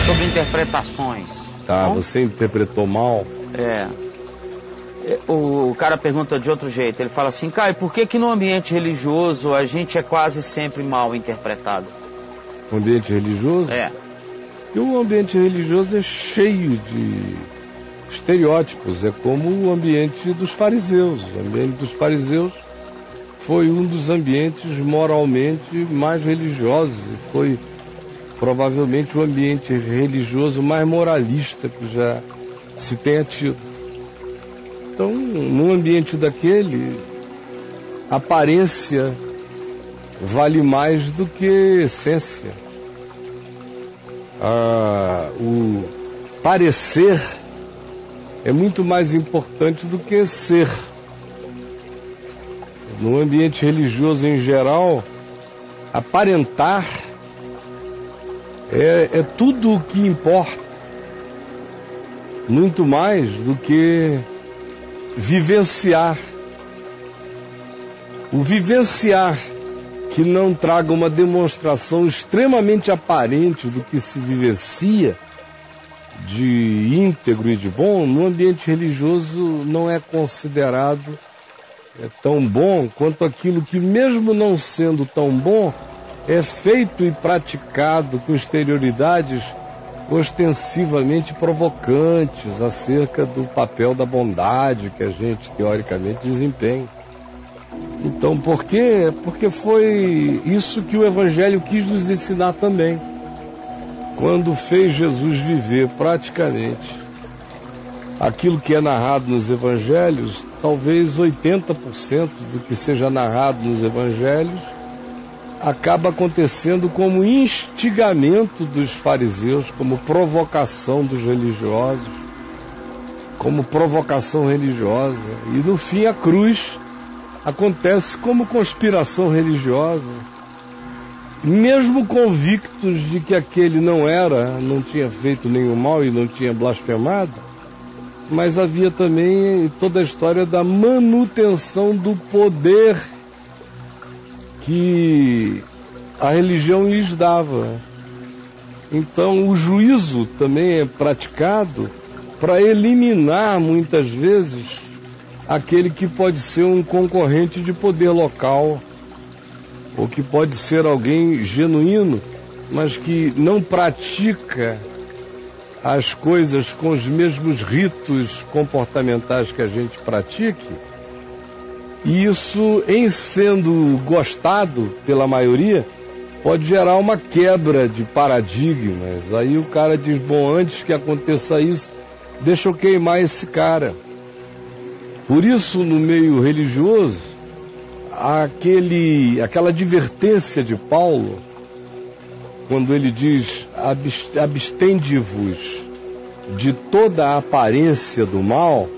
sobre interpretações. Tá, Bom? você interpretou mal. O cara pergunta de outro jeito. Ele fala assim: Caio, por que no ambiente religioso a gente é quase sempre mal interpretado? O ambiente religioso? Porque o ambiente religioso é cheio de estereótipos. É como o ambiente dos fariseus. O ambiente dos fariseus foi um dos ambientes moralmente mais religiosos. E foi provavelmente o ambiente religioso mais moralista que já se tenha tido. Então, num ambiente daquele, aparência vale mais do que essência. O parecer é muito mais importante do que ser. No ambiente religioso em geral, aparentar é tudo o que importa. Muito mais do que vivenciar. O vivenciar que não traga uma demonstração extremamente aparente do que se vivencia de íntegro e de bom, no ambiente religioso não é considerado tão bom quanto aquilo que, mesmo não sendo tão bom, é feito e praticado com exterioridades ostensivamente provocantes acerca do papel da bondade que a gente teoricamente desempenha. Então, por quê? Porque foi isso que o Evangelho quis nos ensinar também. Quando fez Jesus viver praticamente aquilo que é narrado nos Evangelhos, talvez 80% do que seja narrado nos Evangelhos acaba acontecendo como instigamento dos fariseus, como provocação dos religiosos, como provocação religiosa. E no fim a cruz acontece como conspiração religiosa. Mesmo convictos de que aquele não tinha feito nenhum mal e não tinha blasfemado, mas havia também toda a história da manutenção do poder que a religião lhes dava. Então o juízo também é praticado para eliminar muitas vezes aquele que pode ser um concorrente de poder local, ou que pode ser alguém genuíno, mas que não pratica as coisas com os mesmos ritos comportamentais que a gente pratique. E isso, em sendo gostado pela maioria, pode gerar uma quebra de paradigmas. Aí o cara diz: bom, antes que aconteça isso, deixa eu queimar esse cara. Por isso, no meio religioso, aquela advertência de Paulo, quando ele diz: abstende-vos de toda a aparência do mal,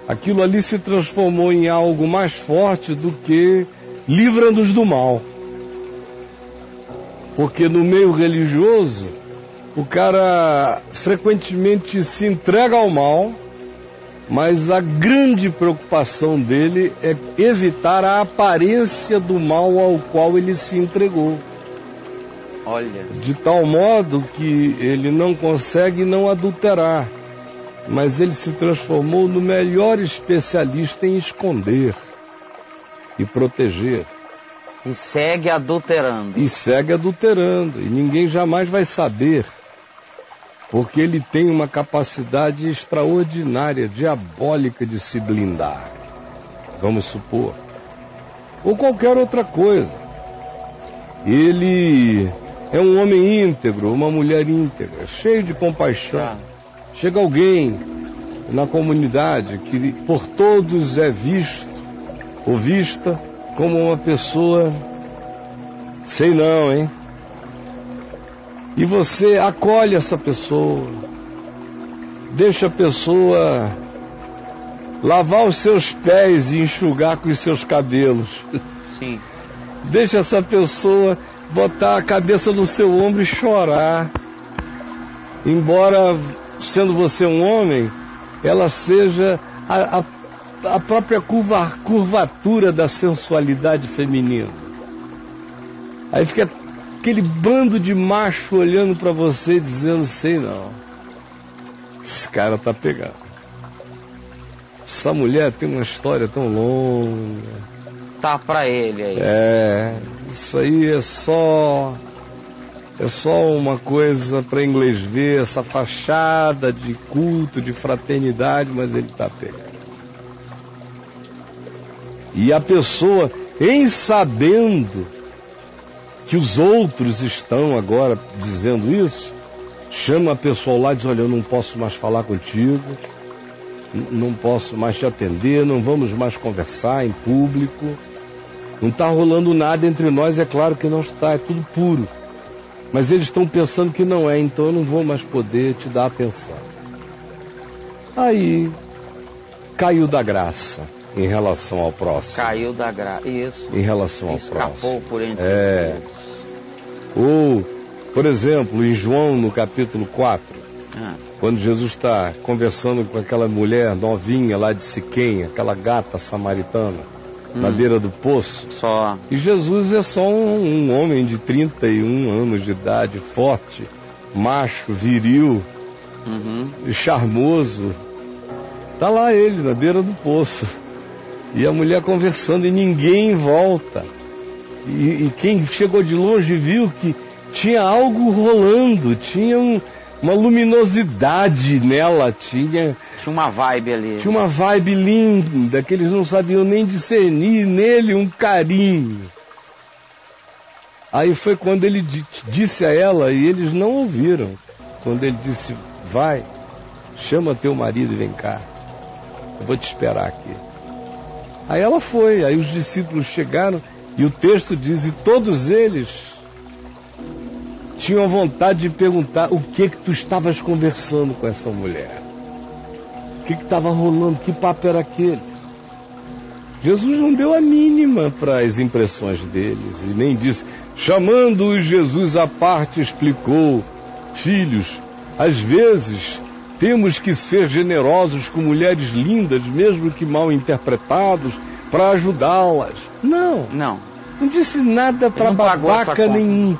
aquilo ali se transformou em algo mais forte do que livra-nos do mal. Porque no meio religioso, o cara frequentemente se entrega ao mal, mas a grande preocupação dele é evitar a aparência do mal ao qual ele se entregou. Olha. De tal modo que ele não consegue não adulterar, mas ele se transformou no melhor especialista em esconder e proteger. E segue adulterando. E ninguém jamais vai saber, porque ele tem uma capacidade extraordinária, diabólica de se blindar, vamos supor, ou qualquer outra coisa. Ele é um homem íntegro, uma mulher íntegra, cheio de compaixão. Chega alguém na comunidade que por todos é visto ou vista como uma pessoa, sei não, hein? E você acolhe essa pessoa, deixa a pessoa lavar os seus pés e enxugar com os seus cabelos. Sim. Deixa essa pessoa botar a cabeça no seu ombro e chorar. Embora, sendo você um homem, ela seja a própria curvatura da sensualidade feminina. Aí fica aquele bando de macho olhando para você dizendo, sei não, esse cara tá pegando. Essa mulher tem uma história tão longa. Tá pra ele aí. Isso aí é só uma coisa para inglês ver, essa fachada de culto, de fraternidade, mas ele tá pegando. E a pessoa, em sabendo que os outros estão agora dizendo isso, chama a pessoa lá e diz, olha, eu não posso mais falar contigo, não posso mais te atender, não vamos mais conversar em público, não está rolando nada entre nós, é claro que não está, é tudo puro. Mas eles estão pensando que não é, então eu não vou mais poder te dar atenção. Aí, caiu da graça em relação ao próximo. Caiu da graça, isso. Em relação ao Escapou próximo. por entre eles. Ou, por exemplo, em João, no capítulo 4, quando Jesus está conversando com aquela mulher novinha lá de Siquém, aquela gata samaritana, na beira do poço. Só. E Jesus é só um homem de 31 anos de idade, forte, macho, viril, e charmoso. Tá lá ele, na beira do poço. E a mulher conversando e ninguém volta. E quem chegou de longe viu que tinha algo rolando, tinha uma luminosidade nela, tinha uma vibe ali. Tinha uma vibe linda, que eles não sabiam nem discernir nele um carinho. Aí foi quando ele disse a ela, e eles não ouviram, quando ele disse, vai, chama teu marido e vem cá, eu vou te esperar aqui. Aí ela foi, aí os discípulos chegaram, e o texto diz, e todos eles tinham vontade de perguntar o que tu estavas conversando com essa mulher. O que estava rolando? Que papo era aquele? Jesus não deu a mínima para as impressões deles e nem disse, chamando-os Jesus à parte, explicou, filhos, às vezes temos que ser generosos com mulheres lindas, mesmo que mal interpretados, para ajudá-las. Não disse nada para babaca nenhum.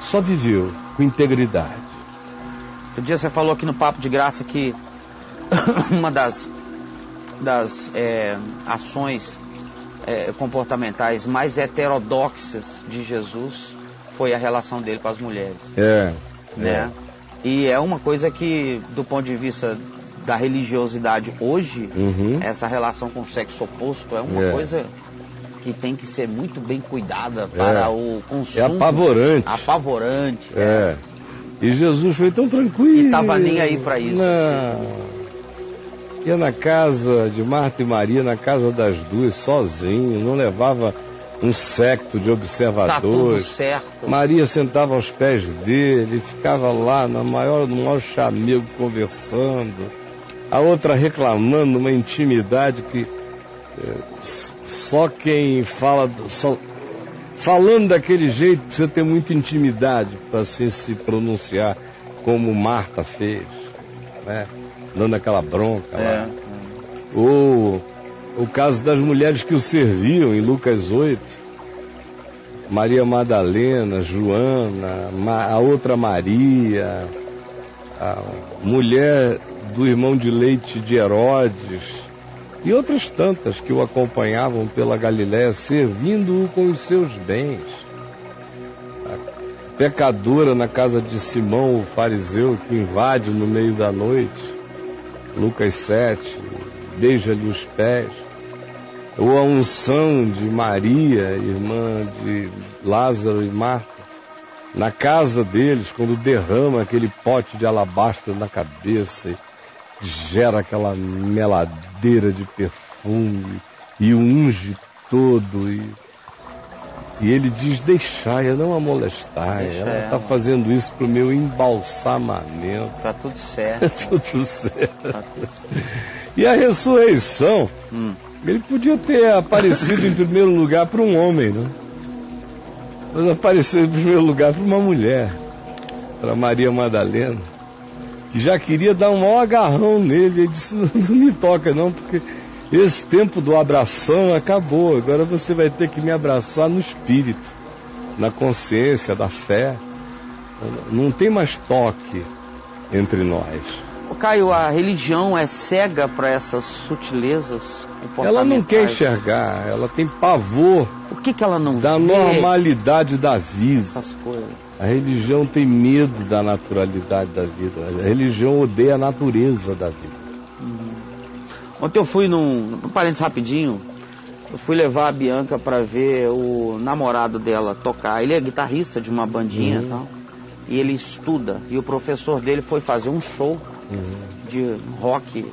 Só viveu com integridade. Outro dia você falou aqui no Papo de Graça que uma das ações comportamentais mais heterodoxas de Jesus foi a relação dele com as mulheres. Né? E é uma coisa que, do ponto de vista da religiosidade hoje, essa relação com o sexo oposto é uma coisa que tem que ser muito bem cuidada para o consumo. É apavorante. Apavorante. E Jesus foi tão tranquilo. E estava nem aí para isso. Não. Ia na casa de Marta e Maria, na casa das duas, sozinho, não levava um séquito de observadores. Tá tudo certo. Maria sentava aos pés dele, ficava lá no maior chamego conversando. A outra reclamando uma intimidade que só quem fala... Falando daquele jeito, precisa ter muita intimidade para assim se pronunciar como Marta fez, né? Dando aquela bronca lá. Ou o caso das mulheres que o serviam em Lucas 8. Maria Madalena, Joana, a outra Maria, a mulher do irmão de leite de Herodes, e outras tantas que o acompanhavam pela Galiléia, servindo-o com os seus bens. A pecadora na casa de Simão, o fariseu, que invade no meio da noite, Lucas 7, beija-lhe os pés. Ou a unção de Maria, irmã de Lázaro e Marta, na casa deles, quando derrama aquele pote de alabastro na cabeça e gera aquela meladeira de perfume e o unge todo. E ele diz, deixai-a, não a molestai. Ela está fazendo isso para o meu embalsamamento. Está tudo certo. Tudo certo. E a ressurreição, ele podia ter aparecido em primeiro lugar para um homem, né? Mas apareceu em primeiro lugar para uma mulher, para Maria Madalena, que já queria dar um maior agarrão nele. Ele disse, não me toca não, porque esse tempo do abração acabou, agora você vai ter que me abraçar no espírito. na consciência da fé. Não tem mais toque entre nós. Caio, a religião é cega para essas sutilezas comportamentais? Ela não quer enxergar, ela tem pavor. Por que ela não da vê normalidade da vida? Essas coisas. A religião tem medo da naturalidade da vida. A religião odeia a natureza da vida. Ontem eu fui num parênteses rapidinho, eu fui levar a Bianca para ver o namorado dela tocar. Ele é guitarrista de uma bandinha e tal, e ele estuda. E o professor dele foi fazer um show de rock,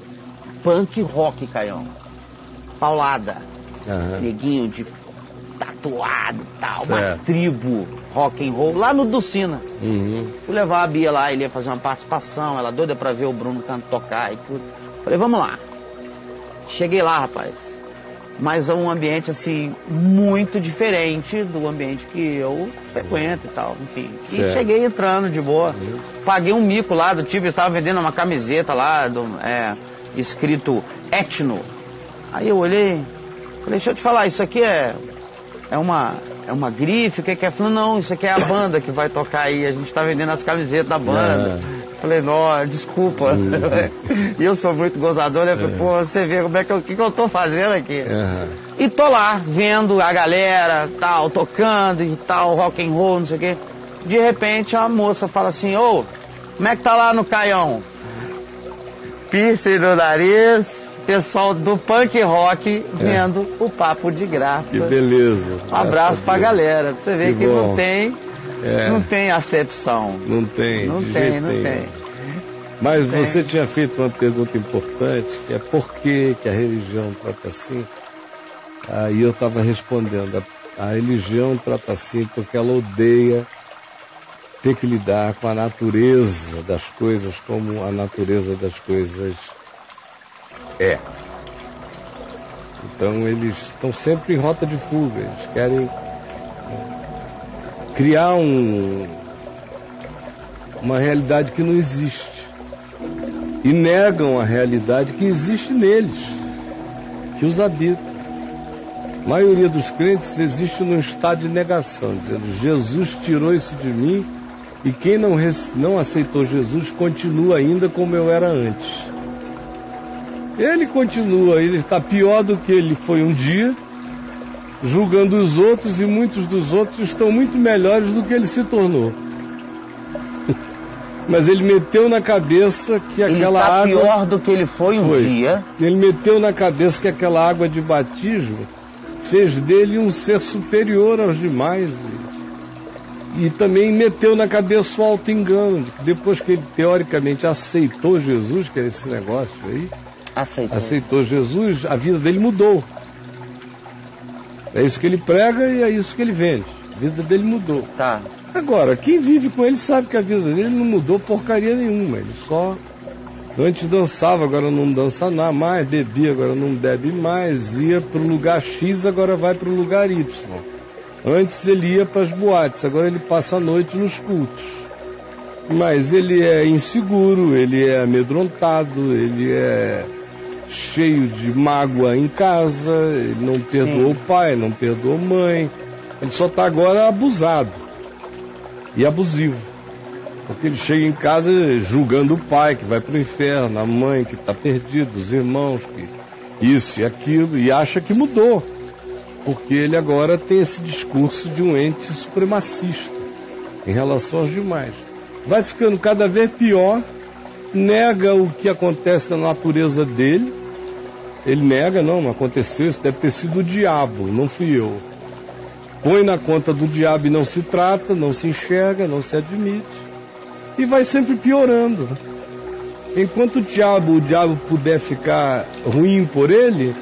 punk rock, Caião. Paulada. Neguinho de tatuado e tal, uma tribo rock and roll lá no Ducina. Fui levar a Bia lá, ele ia fazer uma participação, ela doida pra ver o Bruno tocar e tudo. Falei, vamos lá. Cheguei lá, rapaz. Mas é um ambiente, assim, muito diferente do ambiente que eu frequento e tal, enfim. E cheguei entrando de boa. Paguei um mico lá do tipo, estava vendendo uma camiseta lá, escrito Etno. Aí eu olhei, falei, deixa eu te falar, isso aqui é uma grife, o que é? Falei, não, isso aqui é a banda que vai tocar aí, a gente tá vendendo as camisetas da banda. Falei, não, desculpa. E eu sou muito gozador, né? Falei, pô, você vê como é que eu tô fazendo aqui. E tô lá, vendo a galera, tal, tocando e tal, rock and roll, não sei o quê. De repente a moça fala assim, ô, como é que tá lá no Caião? Piercing no nariz, pessoal do punk rock vendo o papo de graça. Que beleza. Um abraço pra galera, pra você ver que não tem... Não tem acepção. Não tem. Mas você tinha feito uma pergunta importante, que é por que a religião trata assim? Aí eu estava respondendo, a religião trata assim porque ela odeia ter que lidar com a natureza das coisas como a natureza das coisas é. Então eles estão sempre em rota de fuga, eles querem criar uma realidade que não existe e negam a realidade que existe neles, que os habita. A maioria dos crentes existe num estado de negação, dizendo, Jesus tirou isso de mim e quem não aceitou Jesus continua ainda como eu era antes. Ele continua, ele está pior do que ele foi um dia, julgando os outros, e muitos dos outros estão muito melhores do que ele se tornou. Mas ele meteu na cabeça que aquela água... Ele está pior do que ele foi um dia. Ele meteu na cabeça que aquela água de batismo fez dele um ser superior aos demais. E também meteu na cabeça o auto-engano, de que depois que ele teoricamente aceitou Jesus, que é esse negócio aí, aceitou Jesus, a vida dele mudou. É isso que ele prega e é isso que ele vende. A vida dele mudou. Tá. Agora, quem vive com ele sabe que a vida dele não mudou porcaria nenhuma. Ele só antes dançava, agora não dança nada mais, bebia, agora não bebe mais, ia para o lugar X, agora vai para o lugar Y. Antes ele ia para as boates, agora ele passa a noite nos cultos. Mas ele é inseguro, ele é amedrontado, ele é cheio de mágoa em casa, ele não perdoou o pai, não perdoou a mãe, ele só está agora abusado e abusivo, porque ele chega em casa julgando o pai que vai para o inferno, a mãe que está perdida, os irmãos que isso e aquilo, e acha que mudou, porque ele agora tem esse discurso de um ente supremacista em relação aos demais. Vai ficando cada vez pior, nega o que acontece na natureza dele. Ele nega, não aconteceu, isso deve ter sido o diabo, não fui eu. Põe na conta do diabo e não se trata, não se enxerga, não se admite. E vai sempre piorando. Enquanto o diabo puder ficar ruim por ele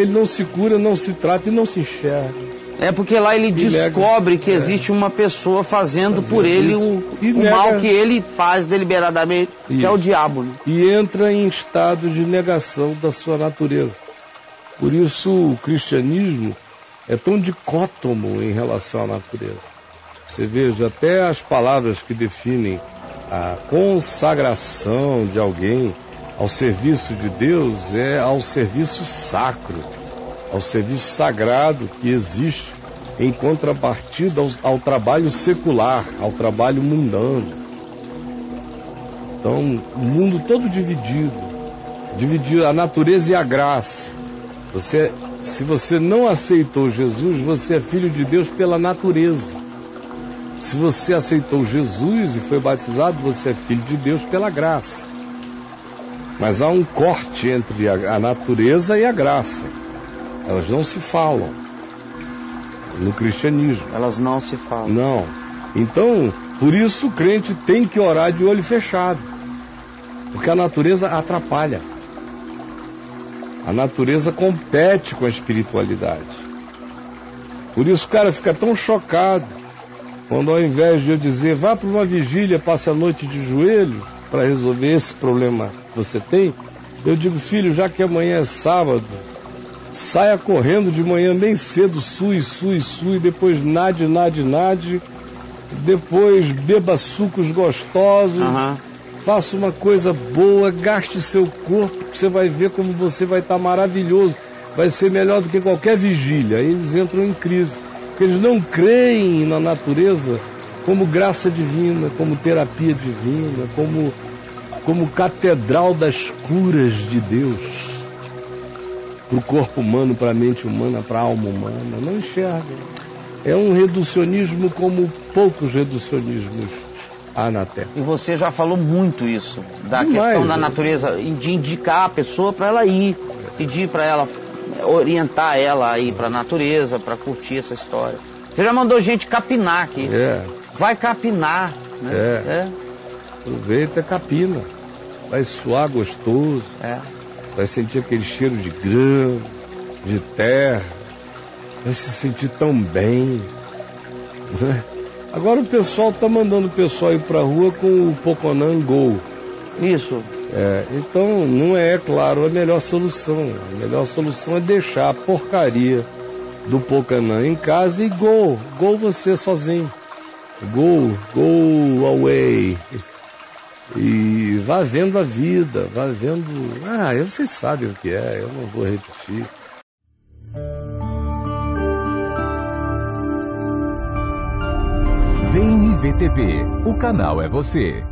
não se cura, não se trata e não se enxerga. É porque lá ele descobre que existe uma pessoa fazendo por ele o mal que ele faz deliberadamente, que é o diabo. Né? E entra em estado de negação da sua natureza. Por isso o cristianismo é tão dicótomo em relação à natureza. Você veja, até as palavras que definem a consagração de alguém ao serviço de Deus é ao serviço sacro, ao serviço sagrado que existe em contrapartida ao trabalho secular, ao trabalho mundano. Então, o mundo todo dividido a natureza e a graça. Se você não aceitou Jesus, você é filho de Deus pela natureza. Se você aceitou Jesus e foi batizado, você é filho de Deus pela graça. Mas há um corte entre a natureza e a graça. Elas não se falam no cristianismo. Elas não se falam. Não. Então, por isso o crente tem que orar de olho fechado. Porque a natureza atrapalha. A natureza compete com a espiritualidade. Por isso o cara fica tão chocado quando, ao invés de eu dizer, vá para uma vigília, passe a noite de joelho para resolver esse problema que você tem, eu digo, filho, já que amanhã é sábado, saia correndo de manhã bem cedo, sue, depois nade, depois beba sucos gostosos, faça uma coisa boa, gaste seu corpo, você vai ver como você vai estar maravilhoso, vai ser melhor do que qualquer vigília. Aí eles entram em crise, porque eles não creem na natureza como graça divina, como terapia divina, como catedral das curas de Deus, para o corpo humano, para a mente humana, para a alma humana. Não enxergam. É um reducionismo como poucos reducionismos há na Terra. E você já falou muito isso, da Demais, questão da natureza, de indicar a pessoa para ela ir, pedir para ela, orientar ela a ir para a natureza, para curtir essa história. Você já mandou gente capinar aqui. Vai capinar. Né? Aproveita, capina. Vai suar gostoso. Vai sentir aquele cheiro de grama, de terra. Vai se sentir tão bem. Né? Agora o pessoal está mandando o pessoal ir para a rua com o Poconan Go. Isso. Então não é, claro, a melhor solução. A melhor solução é deixar a porcaria do Poconan em casa e go você sozinho. Go away. E vá vendo a vida, vá vendo... vocês sabem o que é, eu não vou repetir. Vem IVTV, o canal é você.